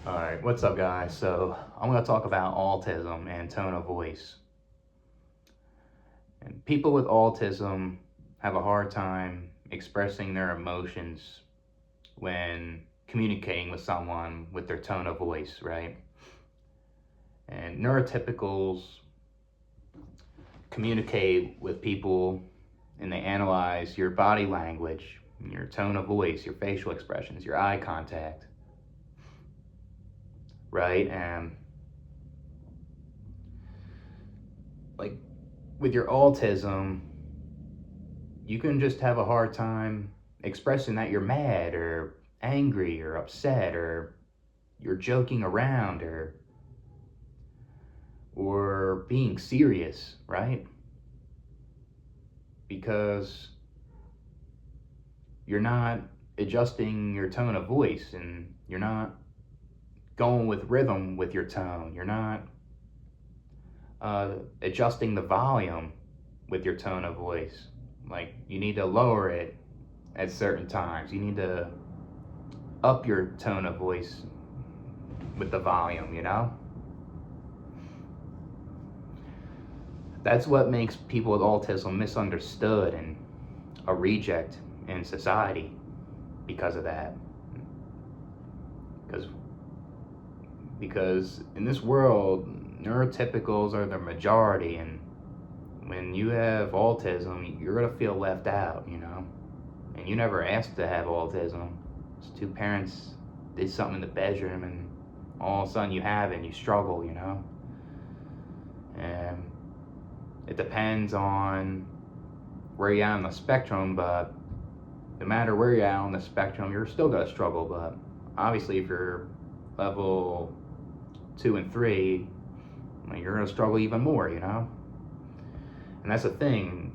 Alright, what's up guys? So I'm going to talk about autism and tone of voice. And people with autism have a hard time expressing their emotions when communicating with someone with their tone of voice, right? And neurotypicals communicate with people and they analyze your body language, your tone of voice, your facial expressions, your eye contact, right? And like with your autism, you can just have a hard time expressing that you're mad or angry or upset or you're joking around or being serious, right? Because you're not adjusting your tone of voice and you're not going with rhythm with your tone. You're not adjusting the volume with your tone of voice. Like you need to lower it at certain times. You need to up your tone of voice with the volume, you know? That's what makes people with autism misunderstood and a reject in society because of that. Because in this world, neurotypicals are the majority, and when you have autism, you're gonna feel left out, you know? And you never asked to have autism. It's two parents did something in the bedroom and all of a sudden you have it and you struggle, you know? And it depends on where you're at on the spectrum, but no matter where you're at on the spectrum, you're still gonna struggle. But obviously, if you're level 2 and 3, you're gonna struggle even more, you know? And that's the thing,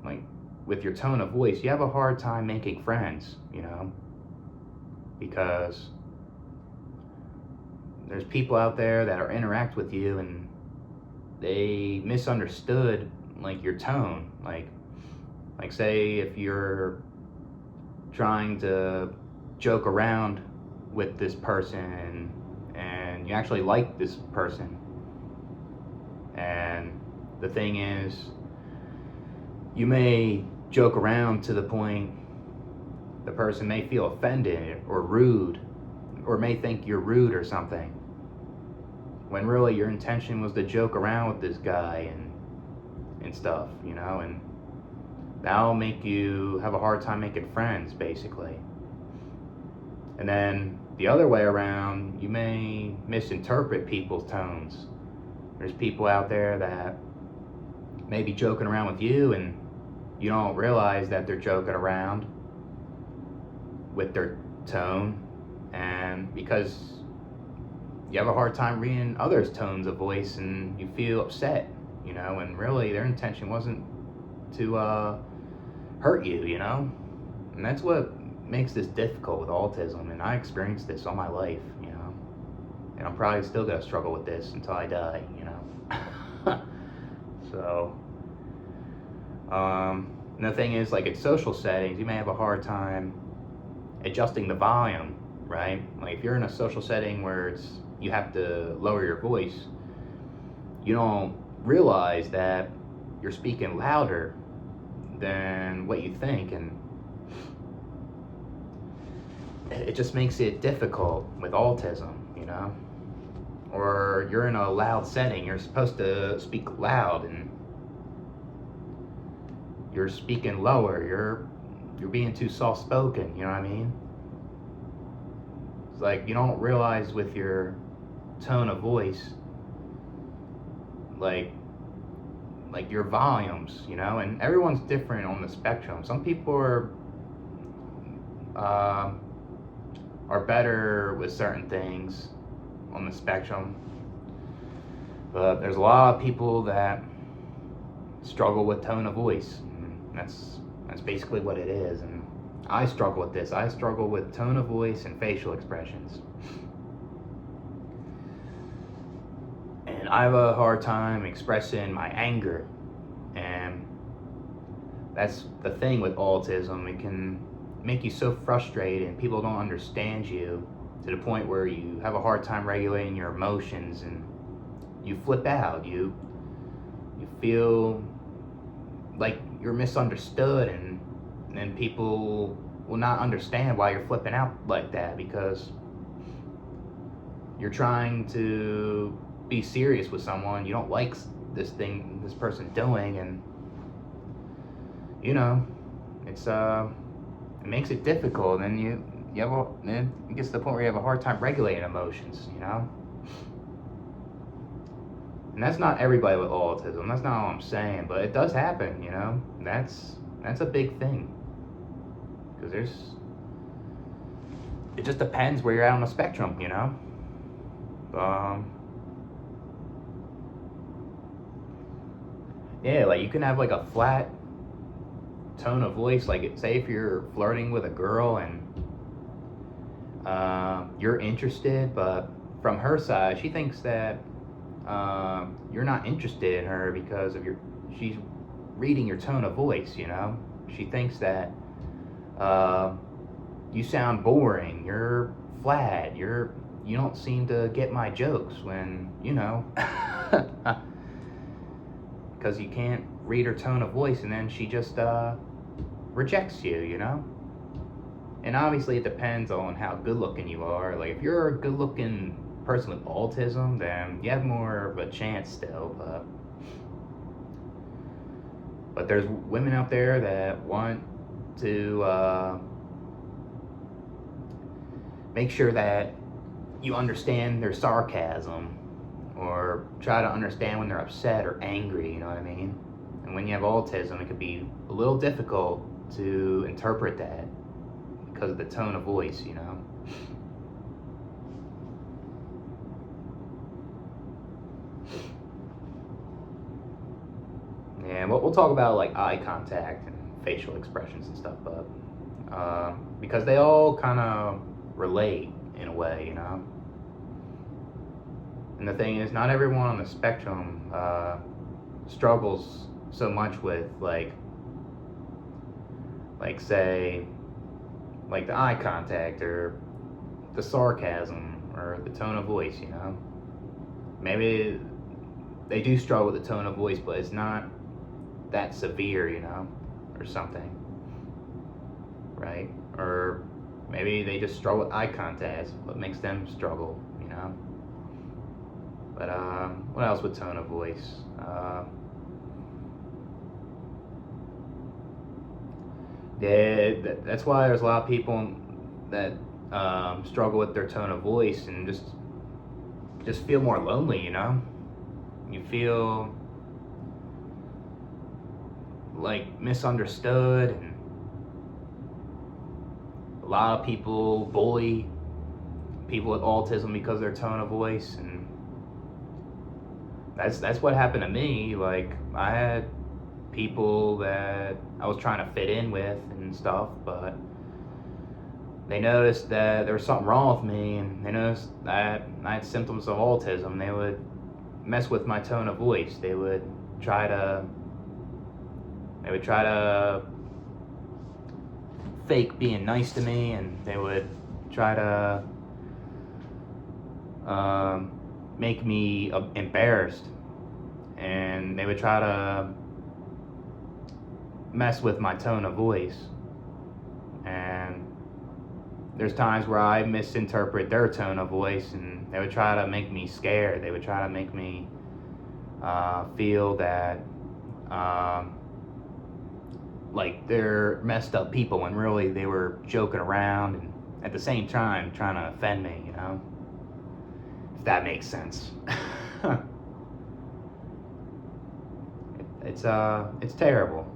like with your tone of voice, you have a hard time making friends, you know? Because there's people out there that are interact with you and they misunderstood like your tone. Like say if you're trying to joke around with this person and you actually like this person, and the thing is you may joke around to the point the person may feel offended or rude or may think you're rude or something, when really your intention was to joke around with this guy and stuff, you know? And that'll make you have a hard time making friends, basically. And then the other way around, you may misinterpret people's tones. There's people out there that may be joking around with you and you don't realize that they're joking around with their tone, and because you have a hard time reading others' tones of voice and you feel upset, you know, and really their intention wasn't to hurt you, you know? And that's what makes this difficult with autism, and I experienced this all my life, you know? And I'm probably still gonna struggle with this until I die, you know? So, and the thing is, like in social settings, you may have a hard time adjusting the volume, right? Like if you're in a social setting where you have to lower your voice, you don't realize that you're speaking louder than what you think, and it just makes it difficult with autism, you know? Or you're in a loud setting, you're supposed to speak loud and you're speaking lower, you're being too soft spoken, you know what I mean? It's like you don't realize with your tone of voice, like your volumes, you know, and everyone's different on the spectrum. Some people are better with certain things on the spectrum, but there's a lot of people that struggle with tone of voice. And that's basically what it is. And I struggle with this. I struggle with tone of voice and facial expressions. And I have a hard time expressing my anger. And that's the thing with autism. It can make you so frustrated and people don't understand you to the point where you have a hard time regulating your emotions and you flip out. You feel like you're misunderstood, and people will not understand why you're flipping out like that, because you're trying to be serious with someone you don't like this person doing, and it's it makes it difficult, and then it gets to the point where you have a hard time regulating emotions, and that's not everybody with autism. That's not all I'm saying, but it does happen. That's a big thing, because it just depends where you're at on the spectrum. Yeah, like you can have like a flat tone of voice, like say if you're flirting with a girl and you're interested, but from her side she thinks that you're not interested in her because of she's reading your tone of voice. She thinks that you sound boring, you're flat, you don't seem to get my jokes, when because you can't read her tone of voice, and then she just rejects you. And obviously it depends on how good looking you are. Like if you're a good looking person with autism, then you have more of a chance still, but there's women out there that want to make sure that you understand their sarcasm, or try to understand when they're upset or angry, you know what I mean? And when you have autism, it can be a little difficult to interpret that because of the tone of voice. And we'll talk about like eye contact and facial expressions and stuff, but because they all kind of relate in a way, And the thing is, not everyone on the spectrum struggles so much with like say, like the eye contact or the sarcasm or the tone of voice. Maybe they do struggle with the tone of voice, but it's not that severe, or something, right? Or maybe they just struggle with eye contact, what makes them struggle, But what else with tone of voice? Yeah, that's why there's a lot of people that struggle with their tone of voice and just feel more lonely. You feel like misunderstood, and a lot of people bully people with autism because of their tone of voice, and that's what happened to me. Like I had people that I was trying to fit in with and stuff, but they noticed that there was something wrong with me, and they noticed that I had symptoms of autism. They would mess with my tone of voice. They would try to fake being nice to me, and they would try to make me embarrassed, and they would try to mess with my tone of voice. And there's times where I misinterpret their tone of voice, and they would try to make me scared. They would try to make me feel that like they're messed up people, when really they were joking around and at the same time trying to offend me, if that makes sense. It's terrible.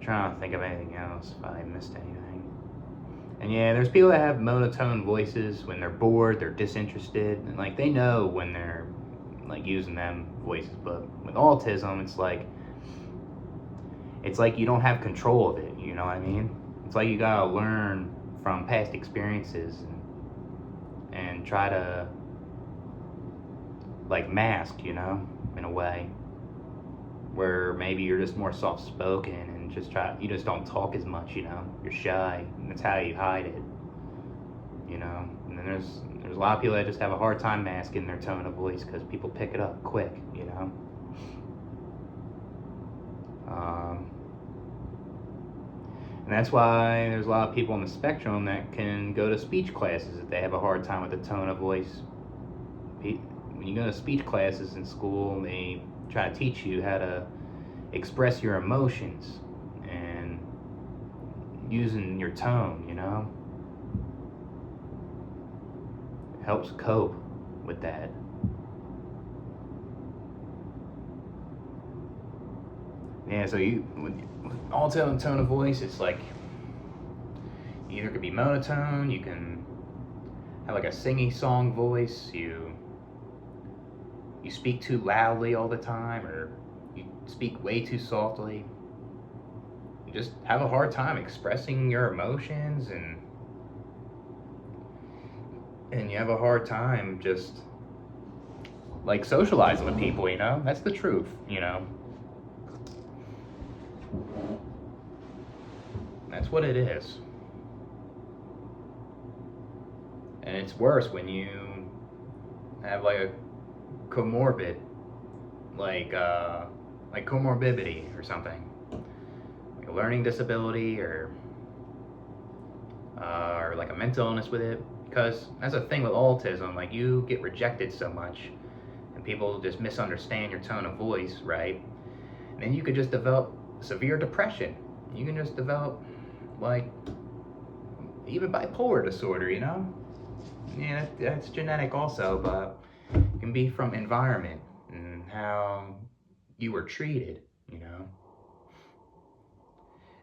Trying to think of anything else, if I missed anything. And yeah, there's people that have monotone voices. When they're bored, they're disinterested, and like they know when they're like using them voices. But with autism, it's like you don't have control of it, you know what I mean? It's like you gotta learn from past experiences and try to like mask, in a way, where maybe you're just more soft spoken and you just don't talk as much, you know. You're shy, and that's how you hide it, you know. And then there's a lot of people that just have a hard time masking their tone of voice because people pick it up quick, you know. And that's why there's a lot of people on the spectrum that can go to speech classes if they have a hard time with the tone of voice. When you go to speech classes in school, they try to teach you how to express your emotions and using your tone, you know. It helps cope with that. Yeah, so with all-tone tone of voice, it's like you either could be monotone, you can have like a singy song voice, you speak too loudly all the time, or you speak way too softly. You just have a hard time expressing your emotions, and you have a hard time just like socializing with people, you know. That's the truth, you know. That's what it is. And it's worse when you have like a comorbid, like comorbidity or something, like a learning disability or like a mental illness with it. Because that's the thing with autism, like you get rejected so much, and people just misunderstand your tone of voice, right? And then you could just develop severe depression. You can just develop like even bipolar disorder, you know. Yeah, that's genetic also, but it can be from environment and how you were treated, you know.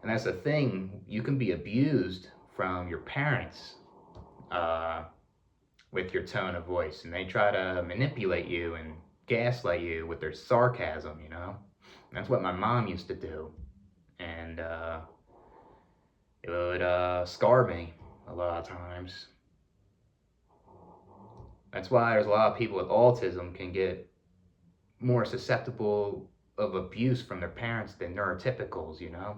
And that's the thing, you can be abused from your parents with your tone of voice, and they try to manipulate you and gaslight you with their sarcasm, you know. And that's what my mom used to do, and it would scar me a lot of times. That's why there's a lot of people with autism can get more susceptible of abuse from their parents than neurotypicals, you know.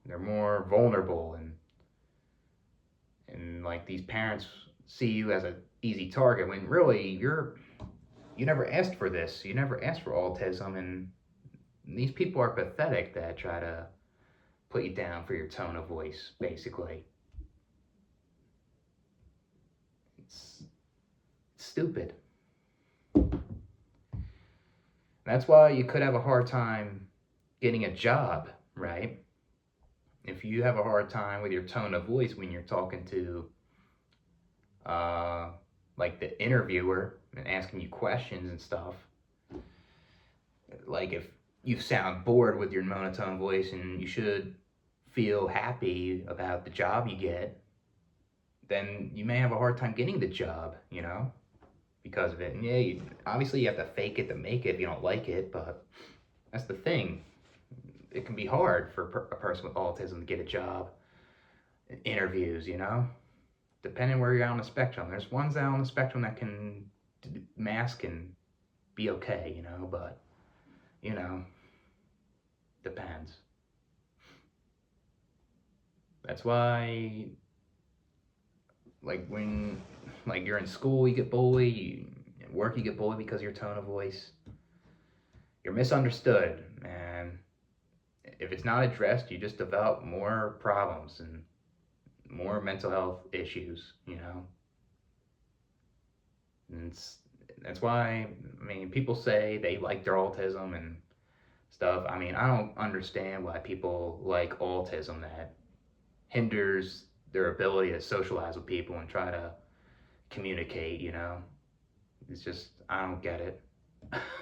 They're more vulnerable, and like these parents see you as an easy target when really you never asked for this. You never asked for autism, and these people are pathetic that try to put you down for your tone of voice, basically. It's stupid. That's why you could have a hard time getting a job, right? If you have a hard time with your tone of voice when you're talking to like the interviewer and asking you questions and stuff, like if you sound bored with your monotone voice and you should feel happy about the job you get, then you may have a hard time getting the job, you know, because of it. And yeah, obviously you have to fake it to make it if you don't like it, but that's the thing. It can be hard for a person with autism to get a job, interviews, you know, depending where you're on the spectrum. There's ones out on the spectrum that can mask and be okay, you know, but, you know, depends. That's why, like when, like you're in school, you get bullied, at work you get bullied because of your tone of voice. You're misunderstood, and if it's not addressed, you just develop more problems and more mental health issues, you know. And that's why, I mean, people say they like their autism and stuff. I mean, I don't understand why people like autism that hinders their ability to socialize with people and try to communicate, you know. It's just, I don't get it.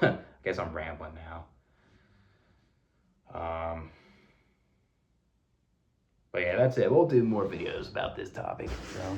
I guess I'm rambling now. But yeah, that's it. We'll do more videos about this topic. So.